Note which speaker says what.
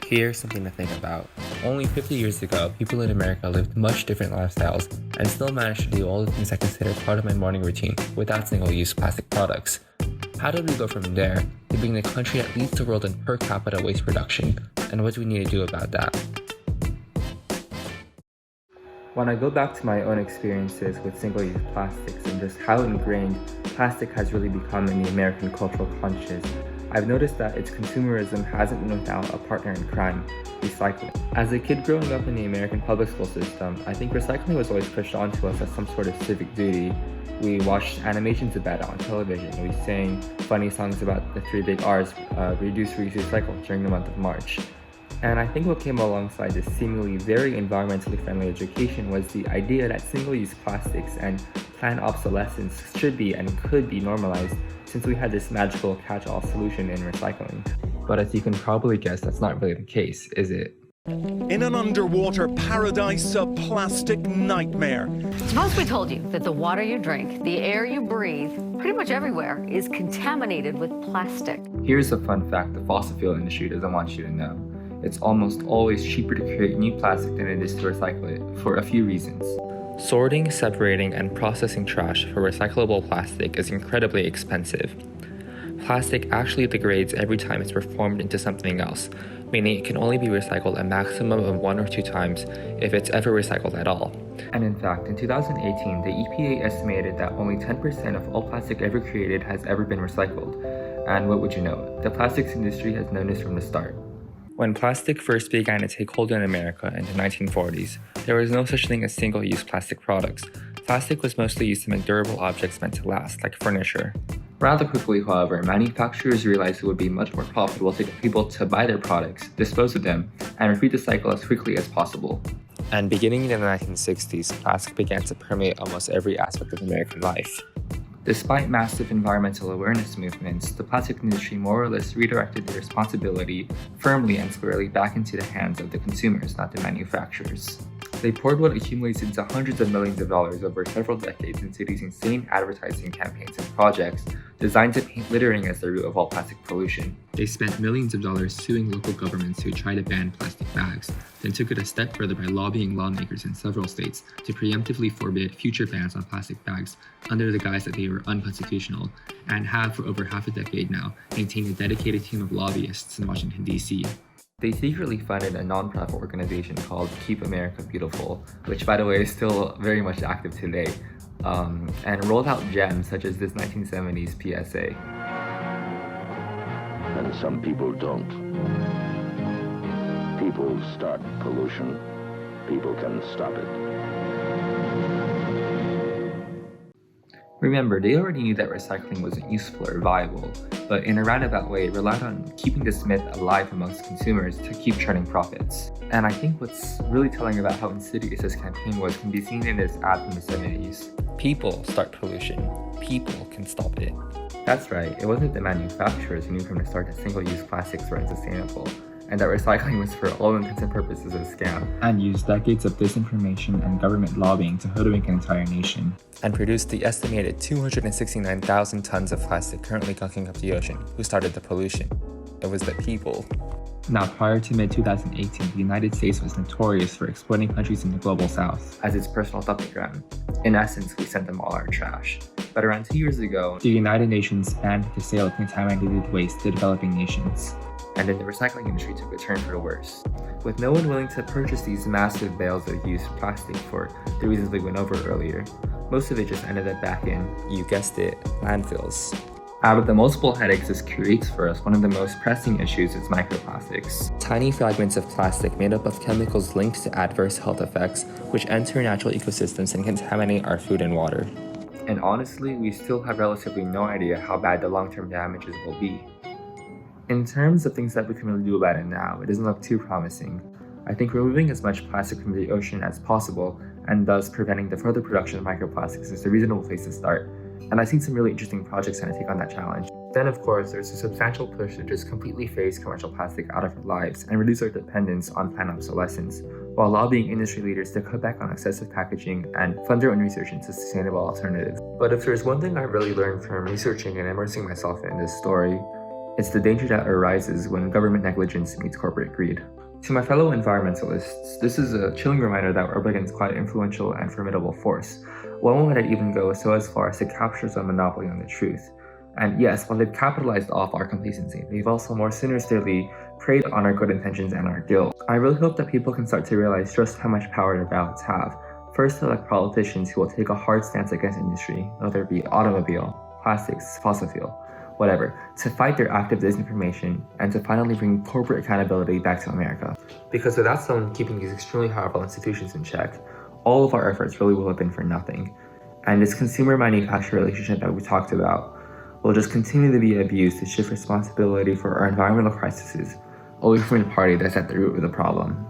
Speaker 1: Here's something to think about. Only 50 years ago, people in America lived much different lifestyles and still managed to do all the things I consider part of my morning routine without single-use plastic products. How did we go from there to being the country that leads the world in per capita waste production, and what do we need to do about that? When I go back to my own experiences with single-use plastics and just how ingrained plastic has really become in the American cultural conscious, I've noticed that its consumerism hasn't been without a partner in crime, recycling. As a kid growing up in the American public school system, I think recycling was always pushed onto us as some sort of civic duty. We watched animations about it on television. We sang funny songs about the three big R's, reduce, reuse, recycle, during the month of March. And I think what came alongside this seemingly very environmentally friendly education was the idea that single-use plastics and planned obsolescence should be and could be normalized, since we had this magical catch-all solution in recycling. But as you can probably guess, that's not really the case, is it?
Speaker 2: In an underwater paradise, a plastic nightmare.
Speaker 3: Suppose we told you that the water you drink, the air you breathe, pretty much everywhere is contaminated with plastic.
Speaker 1: Here's a fun fact the fossil fuel industry doesn't want you to know. It's almost always cheaper to create new plastic than it is to recycle it, for a few reasons. Sorting, separating, and processing trash for recyclable plastic is incredibly expensive. Plastic actually degrades every time it's reformed into something else, meaning it can only be recycled a maximum of 1 or 2 times if it's ever recycled at all. And in fact, in 2018, the EPA estimated that only 10% of all plastic ever created has ever been recycled. And what would you know? The plastics industry has known this from the start. When plastic first began to take hold in America in the 1940s, there was no such thing as single-use plastic products. Plastic was mostly used to make durable objects meant to last, like furniture. Rather quickly, however, manufacturers realized it would be much more profitable to get people to buy their products, dispose of them, and repeat the cycle as quickly as possible. And beginning in the 1960s, plastic began to permeate almost every aspect of American life. Despite massive environmental awareness movements, the plastic industry more or less redirected the responsibility firmly and squarely back into the hands of the consumers, not the manufacturers. They poured what accumulates into hundreds of millions of dollars over several decades into these insane advertising campaigns and projects designed to paint littering as the root of all plastic pollution. They spent millions of dollars suing local governments who tried to ban plastic bags, then took it a step further by lobbying lawmakers in several states to preemptively forbid future bans on plastic bags under the guise that they were unconstitutional, and have for over half a decade now maintained a dedicated team of lobbyists in Washington, D.C. They secretly funded a non-profit organization called Keep America Beautiful, which by the way is still very much active today, and rolled out gems such as this 1970s PSA.
Speaker 4: And some people don't. People start pollution. People can stop it.
Speaker 1: Remember, they already knew that recycling wasn't useful or viable, but in a roundabout way, it relied on keeping this myth alive amongst consumers to keep churning profits. And I think what's really telling about how insidious this campaign was can be seen in this ad from the 70s. People start pollution. People can stop it. That's right, it wasn't the manufacturers who knew from the start that single-use plastics were unsustainable, and that recycling was for all intents and purposes a scam, and used decades of disinformation and government lobbying to hoodwink an entire nation, and produced the estimated 269,000 tons of plastic currently gunking up the ocean. Who started the pollution? It was the people. Now, prior to mid-2018, the United States was notorious for exploiting countries in the Global South as its personal dumping ground. In essence, we sent them all our trash. But around 2 years ago, the United Nations banned the sale of contaminated waste to developing nations. And then the recycling industry took a turn for the worse. With no one willing to purchase these massive bales of used plastic for the reasons we went over earlier, most of it just ended up back in, you guessed it, landfills. Out of the multiple headaches this creates for us, one of the most pressing issues is microplastics. Tiny fragments of plastic made up of chemicals linked to adverse health effects, which enter natural ecosystems and contaminate our food and water. And honestly, we still have relatively no idea how bad the long-term damages will be. In terms of things that we can really do about it now, it doesn't look too promising. I think removing as much plastic from the ocean as possible, and thus preventing the further production of microplastics, is a reasonable place to start. And I've seen some really interesting projects trying to take on that challenge. Then of course, there's a substantial push to just completely phase commercial plastic out of our lives and reduce our dependence on planned obsolescence, while lobbying industry leaders to cut back on excessive packaging and fund their own research into sustainable alternatives. But if there's one thing I really learned from researching and immersing myself in this story, It's the danger that arises when government negligence meets corporate greed. To my fellow environmentalists, this is a chilling reminder that we're up against quite an influential and formidable force. One might even go so as far as to capture some monopoly on the truth. And yes, while they've capitalized off our complacency, they've also more sinisterly preyed on our good intentions and our guilt. I really hope that people can start to realize just how much power their ballots have. First, to elect politicians who will take a hard stance against industry, whether it be automobile, plastics, fossil fuel, whatever, to fight their active disinformation and to finally bring corporate accountability back to America. Because without someone keeping these extremely powerful institutions in check, all of our efforts really will have been for nothing. And this consumer-manufacturer relationship that we talked about will just continue to be abused to shift responsibility for our environmental crises away from the party that's at the root of the problem.